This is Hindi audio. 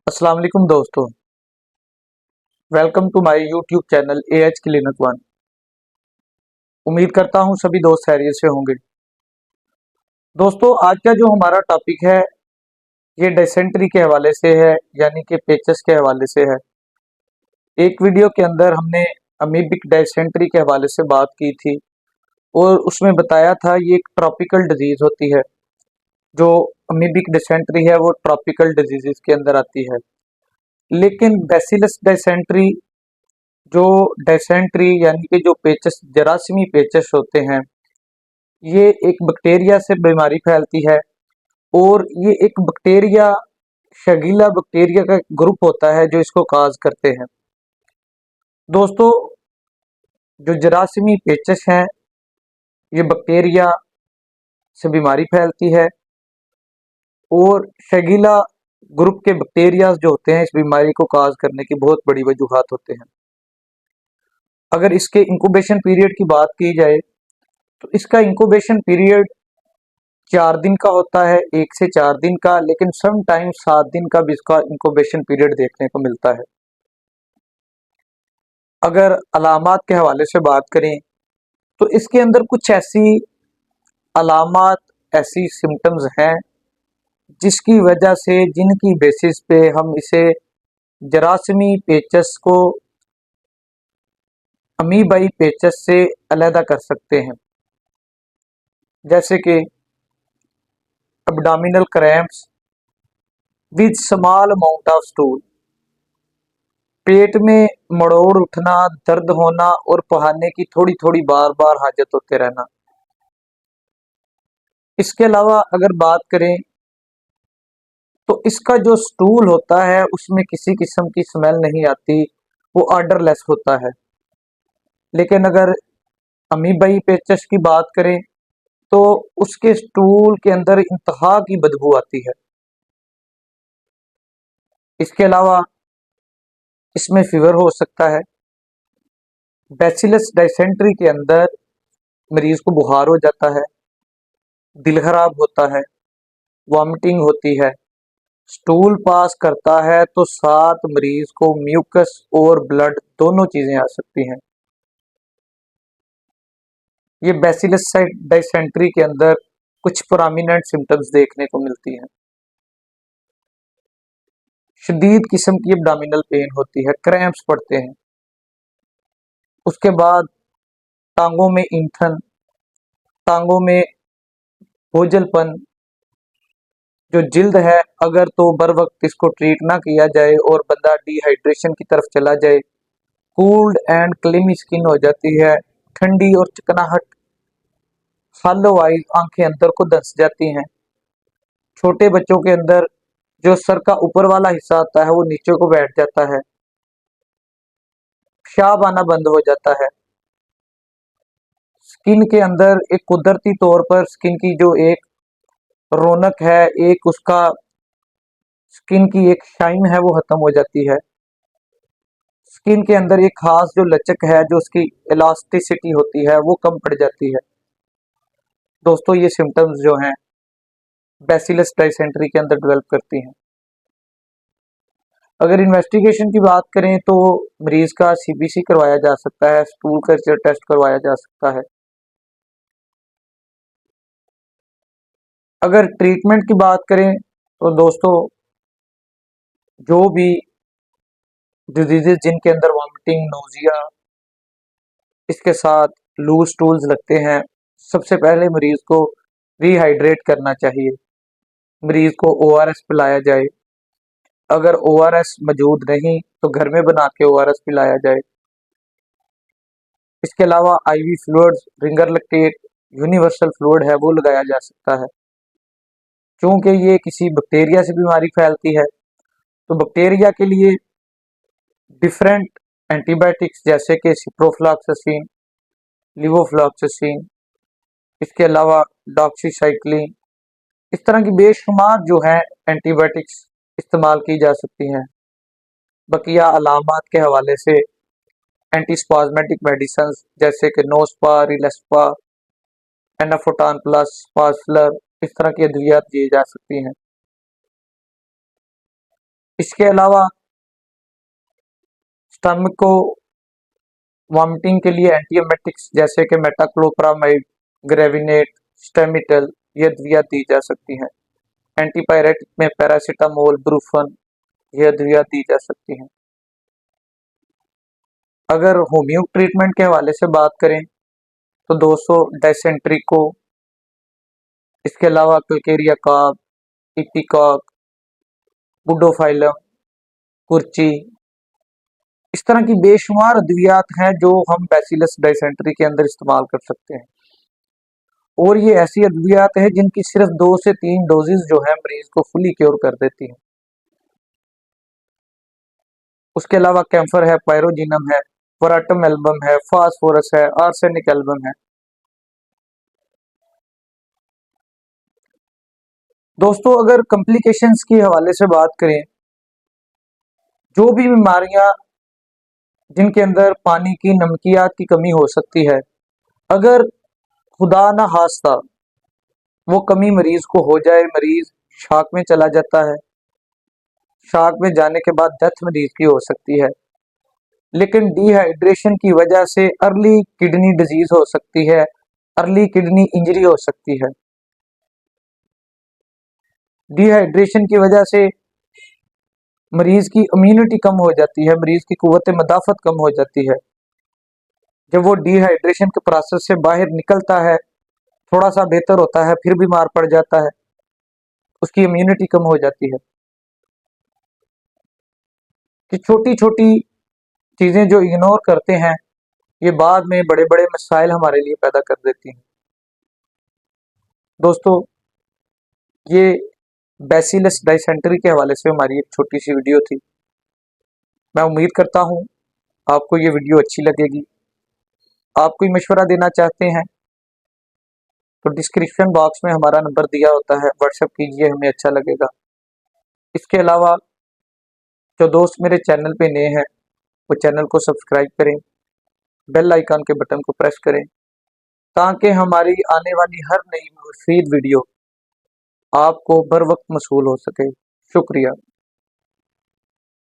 अस्सलाम वालेकुम दोस्तों। Welcome to my YouTube channel AH clinic one. उम्मीद करता हूं सभी दोस्त खैरियत से होंगे। दोस्तों, आज का जो हमारा टॉपिक है ये डिसेंट्री के हवाले से है, यानी कि पेचेस के हवाले से है। एक वीडियो के अंदर हमने अमीबिक डिसेंट्री के हवाले से बात की थी और उसमें बताया था ये एक ट्रॉपिकल डिजीज होती है। जो अमीबिक डिसेंट्री है वो ट्रॉपिकल डिजीजेस के अंदर आती है। लेकिन बैसिलस डिसेंट्री, जो डिसेंट्री यानी कि जो पेचस जरासीमी पेचस होते हैं, ये एक बैक्टीरिया से बीमारी फैलती है। और ये एक बैक्टीरिया, शगीला बैक्टीरिया का ग्रुप होता है जो इसको काज करते हैं। दोस्तों, जो जरासीमी पेचस हैं ये बैक्टीरिया से बीमारी फैलती है और शगीला ग्रुप के बैक्टीरिया जो होते हैं इस बीमारी को काज करने की बहुत बड़ी वजूहात होते हैं। अगर इसके इंक्यूबेशन पीरियड की बात की जाए तो इसका इंक्यूबेशन पीरियड 4 दिन का होता है, 1 से 4 दिन का, लेकिन सम टाइम 7 दिन का भी इसका इंक्यूबेशन पीरियड देखने को मिलता है। अगर अलामात के हवाले से बात करें तो इसके अंदर कुछ ऐसी अलामात, ऐसी सिम्टम्स हैं जिसकी वजह से, जिनकी बेसिस पे हम इसे जरासीमी पेचस को अमीबाई पेचस से अलहदा कर सकते हैं। जैसे कि abdominal cramps with small amount of stool, पेट में मड़ोड़ उठना, दर्द होना और पहाने की थोड़ी थोड़ी बार बार हाजत होते रहना। इसके अलावा अगर बात करें तो इसका जो स्टूल होता है उसमें किसी किस्म की स्मेल नहीं आती, वो ऑर्डरलेस होता है। लेकिन अगर अमीबाई पेचस की बात करें तो उसके स्टूल के अंदर इंतहा की बदबू आती है। इसके अलावा इसमें फीवर हो सकता है। बैसिलस डाइसेंट्री के अंदर मरीज को बुखार हो जाता है, दिल खराब होता है, वॉमिटिंग होती है, स्टूल पास करता है तो साथ मरीज को म्यूकस और ब्लड दोनों चीजें आ सकती हैं। ये बैसिलस डाइसेंट्री के अंदर कुछ प्रोमिनेंट सिम्टम्स देखने को मिलती हैं। शदीद किस्म की एब्डोमिनल पेन होती है, क्रैम्प्स पड़ते हैं। उसके बाद टांगों में ईंधन, टांगों में बोझलपन, जो जिल्द है अगर तो बर वक्त इसको ट्रीट ना किया जाए और बंदा डिहाइड्रेशन की तरफ चला जाए, कूल्ड एंड क्लेमी स्किन हो जाती है, ठंडी और चिकनाहट, हालो आइज, आंखें अंदर को धंस जाती हैं। छोटे बच्चों के अंदर जो सर का ऊपर वाला हिस्सा आता है वो नीचे को बैठ जाता है, पेशाब आना बंद हो जाता है। स्किन के अंदर एक कुदरती तौर पर स्किन की जो एक रौनक है, एक उसका स्किन की एक शाइन है, वो खत्म हो जाती है। स्किन के अंदर एक खास जो लचक है, जो उसकी इलास्टिसिटी होती है, वो कम पड़ जाती है। दोस्तों, ये सिम्टम्स जो हैं बैसिलस डाइसेंट्री के अंदर डेवलप करती हैं। अगर इन्वेस्टिगेशन की बात करें तो मरीज का सीबीसी करवाया जा सकता है, स्टूल कल्चर टेस्ट करवाया जा सकता है। अगर ट्रीटमेंट की बात करें तो दोस्तों, जो भी डिजीजेज जिनके अंदर वॉमिटिंग, नोजिया, इसके साथ लूज स्टूल्स लगते हैं, सबसे पहले मरीज को रिहाइड्रेट करना चाहिए। मरीज को ओआरएस पिलाया जाए। अगर ओआरएस मौजूद नहीं तो घर में बना के ओआरएस पिलाया जाए। इसके अलावा IV fluids, Ringer lactate, universal fluid है, वो लगाया जा सकता है। क्योंकि ये किसी बैक्टीरिया से बीमारी फैलती है तो बैक्टीरिया के लिए डिफरेंट एंटीबायोटिक्स जैसे कि सिप्रोफ्लॉक्सासिन, लिवोफ्लॉक्सासिन, इसके अलावा डॉक्सीसाइक्लिन, इस तरह की बेशुमार जो है एंटीबायोटिक्स इस्तेमाल की जा सकती हैं। बकिया अलामात के हवाले से एंटीस्पाज्मेटिक मेडिसिन जैसे कि नोस्पा, रिलेस्पा, एनाफोटान प्लस, पासलर, इस तरह की अद्वियात दी जा सकती हैं। इसके अलावा स्टमक को वॉमिटिंग के लिए एंटीएमेटिक्स जैसे कि मेटाक्लोप्रामाइड, ग्रेविनेट, स्टेमिटल ये दवाइयाँ दी जा सकती हैं। एंटीपायरेटिक में पैरासीटामोल, ब्रूफन ये दवाइयाँ दी जा सकती हैं। अगर होम्यो ट्रीटमेंट के हवाले से बात करें तो दोस्तों डायसेंट्री को, इसके अलावा क्लकेरिया कॉक, इपिकॉक, बुडोफाइलम, कुर्ची, इस तरह की बेशुमार अद्वियात हैं जो हम बैसिलस डायसेंट्री के अंदर इस्तेमाल कर सकते हैं। और ये ऐसी अद्वियात है जिनकी सिर्फ 2 से 3 डोजेज जो है मरीज को फुली क्योर कर देती हैं। उसके अलावा कैम्फर है, पायरोजिनम है, वराटम एल्बम है, फास्फोरस है, आर्सेनिक एल्बम है। दोस्तों अगर कॉम्प्लिकेशंस के हवाले से बात करें, जो भी बीमारियां जिनके अंदर पानी की नमकियात की कमी हो सकती है, अगर खुदा ना खास्ता वो कमी मरीज को हो जाए, मरीज शॉक में चला जाता है। शॉक में जाने के बाद डेथ मरीज की हो सकती है। लेकिन डिहाइड्रेशन की वजह से अर्ली किडनी डिजीज हो सकती है, अर्ली किडनी इंजरी हो सकती है। डिहाइड्रेशन की वजह से मरीज की इम्यूनिटी कम हो जाती है, मरीज की कुव्वत मदाफत कम हो जाती है। जब वो डिहाइड्रेशन के प्रोसेस से बाहर निकलता है, थोड़ा सा बेहतर होता है, फिर बीमार पड़ जाता है, उसकी इम्यूनिटी कम हो जाती है। कि छोटी छोटी चीजें जो इग्नोर करते हैं, ये बाद में बड़े बड़े मसाइल हमारे लिए पैदा कर देती हैं। दोस्तों ये बैसिलस डायसेंट्री के हवाले से हमारी एक छोटी सी वीडियो थी। मैं उम्मीद करता हूँ आपको ये वीडियो अच्छी लगेगी। आप कोई मशवरा देना चाहते हैं तो डिस्क्रिप्शन बॉक्स में हमारा नंबर दिया होता है, व्हाट्सएप कीजिए, हमें अच्छा लगेगा। इसके अलावा जो दोस्त मेरे चैनल पे नए हैं वो चैनल को सब्सक्राइब करें, बेल आइकन के बटन को प्रेस करें ताकि हमारी आने वाली हर नई मुफीद वीडियो आपको बर वक्त मसूल हो सके। शुक्रिया।